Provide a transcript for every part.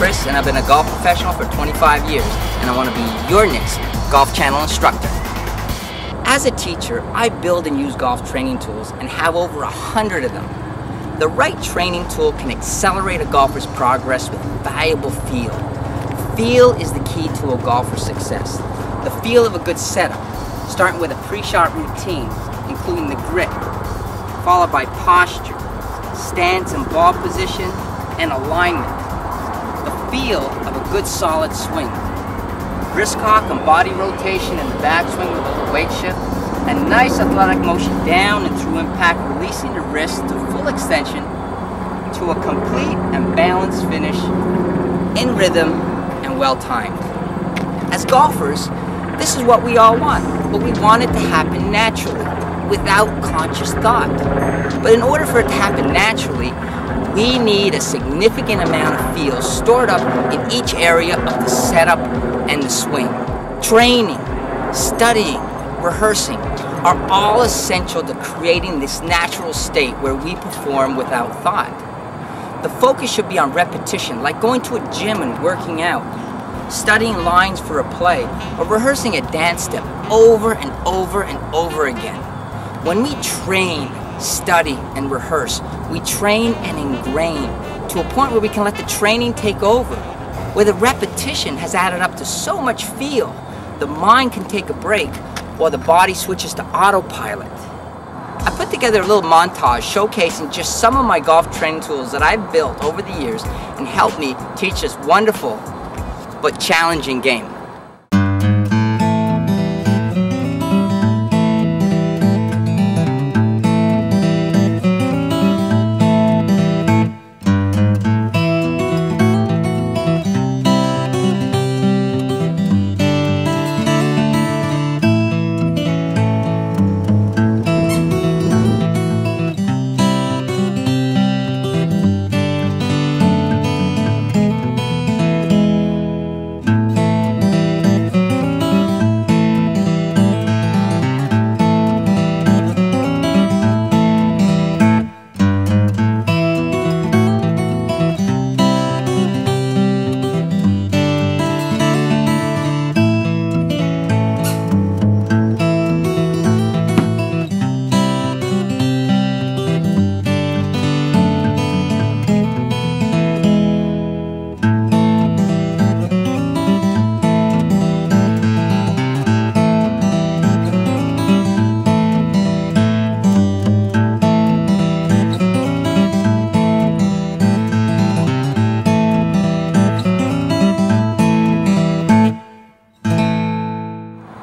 Chris, and I've been a golf professional for 25 years, and I want to be your next Golf Channel instructor. As a teacher, I build and use golf training tools and have over 100 of them. The right training tool can accelerate a golfer's progress with valuable feel. Feel is the key to a golfer's success. The feel of a good setup, starting with a pre-shot routine, including the grip, followed by posture, stance and ball position, and alignment. The feel of a good solid swing. Wrist cock and body rotation in the backswing with a little weight shift, and nice athletic motion down and through impact, releasing the wrist to full extension to a complete and balanced finish in rhythm and well-timed. As golfers, this is what we all want, but we want it to happen naturally, without conscious thought. But in order for it to happen naturally, we need a significant amount of feel stored up in each area of the setup and the swing. Training, studying, rehearsing are all essential to creating this natural state where we perform without thought. The focus should be on repetition, like going to a gym and working out, studying lines for a play, or rehearsing a dance step over and over and over again. When we train, study, and rehearse, we train and ingrain to a point where we can let the training take over, where the repetition has added up to so much feel, the mind can take a break while the body switches to autopilot. I put together a little montage showcasing just some of my golf training tools that I've built over the years and helped me teach this wonderful but challenging game.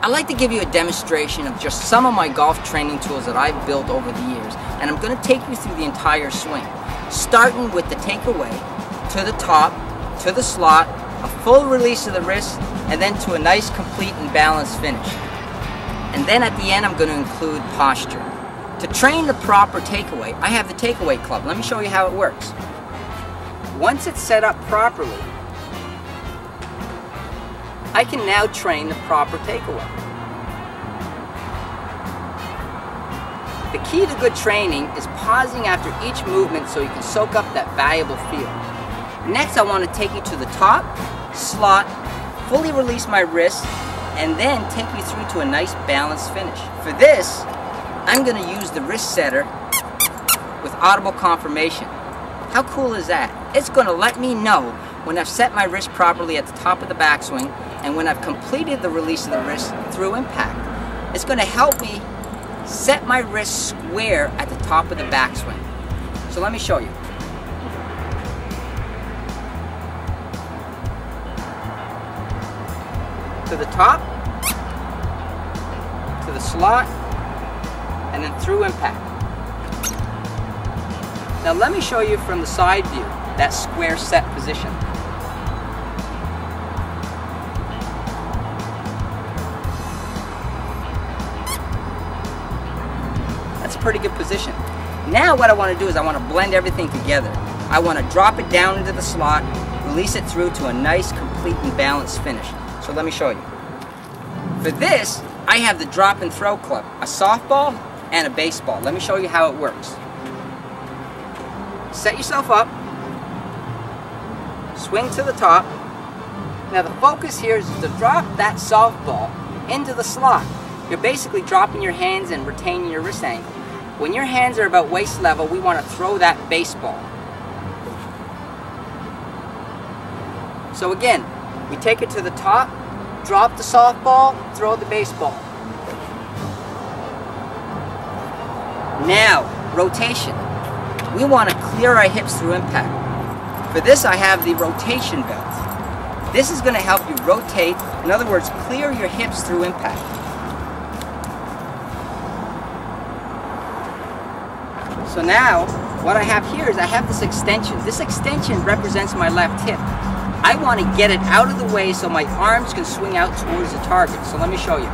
I'd like to give you a demonstration of just some of my golf training tools that I've built over the years, and I'm going to take you through the entire swing, starting with the takeaway, to the top, to the slot, a full release of the wrist, and then to a nice, complete, and balanced finish. And then at the end, I'm going to include posture. To train the proper takeaway, I have the takeaway club. Let me show you how it works. Once it's set up properly, I can now train the proper takeaway. The key to good training is pausing after each movement so you can soak up that valuable feel. Next, I want to take you to the top, slot, fully release my wrist, and then take you through to a nice balanced finish. For this, I'm going to use the wrist setter with audible confirmation. How cool is that? It's going to let me know when I've set my wrist properly at the top of the backswing and when I've completed the release of the wrist through impact. It's going to help me set my wrist square at the top of the backswing. So let me show you. To the top, to the slot, and then through impact. Now let me show you from the side view that square set position. That's a pretty good position. Now what I want to do is I want to blend everything together. I want to drop it down into the slot, release it through to a nice, complete, and balanced finish. So let me show you. For this, I have the drop and throw club, a softball and a baseball. Let me show you how it works. Set yourself up, swing to the top. Now the focus here is to drop that softball into the slot. You're basically dropping your hands and retaining your wrist angle. When your hands are about waist level, we want to throw that baseball. So again, we take it to the top, drop the softball, throw the baseball. Now, rotation. We want to clear our hips through impact. For this, I have the rotation belt. This is going to help you rotate, in other words, clear your hips through impact. So now, what I have here is I have this extension. This extension represents my left hip. I want to get it out of the way so my arms can swing out towards the target. So let me show you.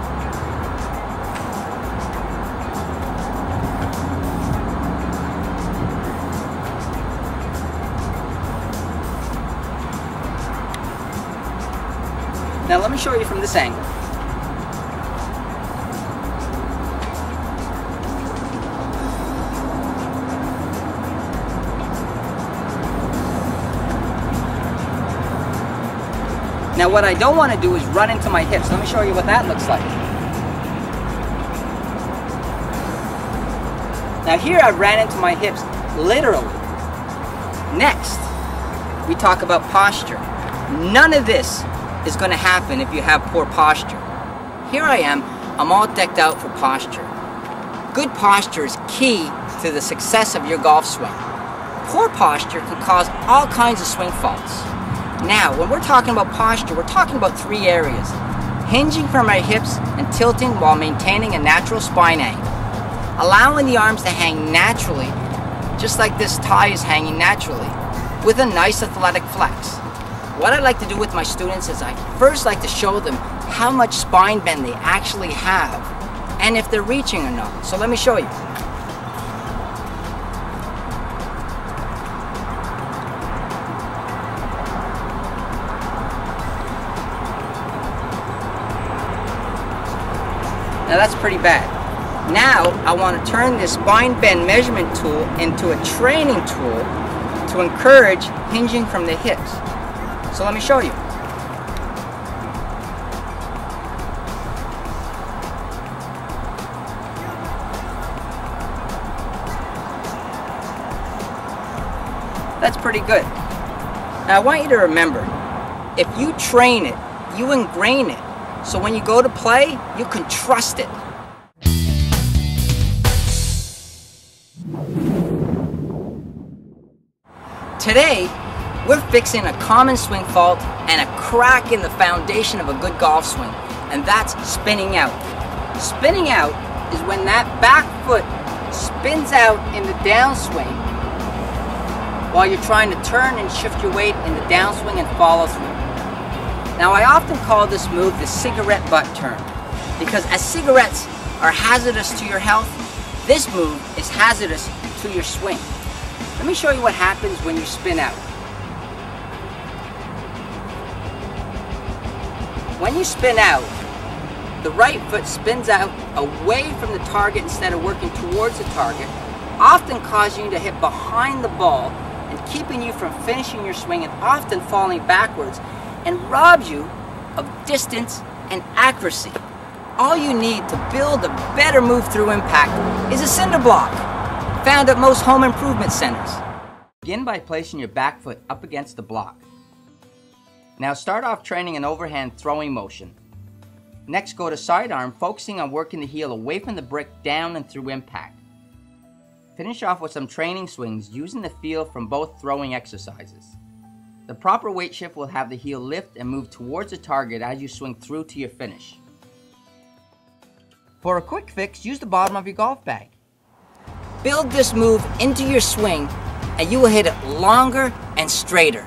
Now let me show you from this angle. Now what I don't want to do is run into my hips. Let me show you what that looks like. Now here I ran into my hips, literally. Next, we talk about posture. None of this is going to happen if you have poor posture. Here I am, I'm all decked out for posture. Good posture is key to the success of your golf swing. Poor posture can cause all kinds of swing faults. Now, when we're talking about posture, we're talking about three areas. Hinging from our hips and tilting while maintaining a natural spine angle. Allowing the arms to hang naturally, just like this tie is hanging naturally, with a nice athletic flex. What I like to do with my students is I first like to show them how much spine bend they actually have, and if they're reaching or not. So let me show you. Now that's pretty bad. Now I want to turn this spine bend measurement tool into a training tool to encourage hinging from the hips. So let me show you. That's pretty good. Now I want you to remember, if you train it, you ingrain it. So when you go to play, you can trust it. Today, we're fixing a common swing fault and a crack in the foundation of a good golf swing, and that's spinning out. Spinning out is when that back foot spins out in the downswing while you're trying to turn and shift your weight in the downswing and follow through. Now I often call this move the cigarette butt turn, because as cigarettes are hazardous to your health, this move is hazardous to your swing. Let me show you what happens when you spin out. When you spin out, the right foot spins out away from the target instead of working towards the target, often causing you to hit behind the ball and keeping you from finishing your swing and often falling backwards, and robs you of distance and accuracy. All you need to build a better move through impact is a cinder block, found at most home improvement centers. Begin by placing your back foot up against the block. Now start off training an overhand throwing motion. Next, go to sidearm, focusing on working the heel away from the brick down and through impact. Finish off with some training swings using the feel from both throwing exercises. The proper weight shift will have the heel lift and move towards the target as you swing through to your finish. For a quick fix, use the bottom of your golf bag. Build this move into your swing and you will hit it longer and straighter.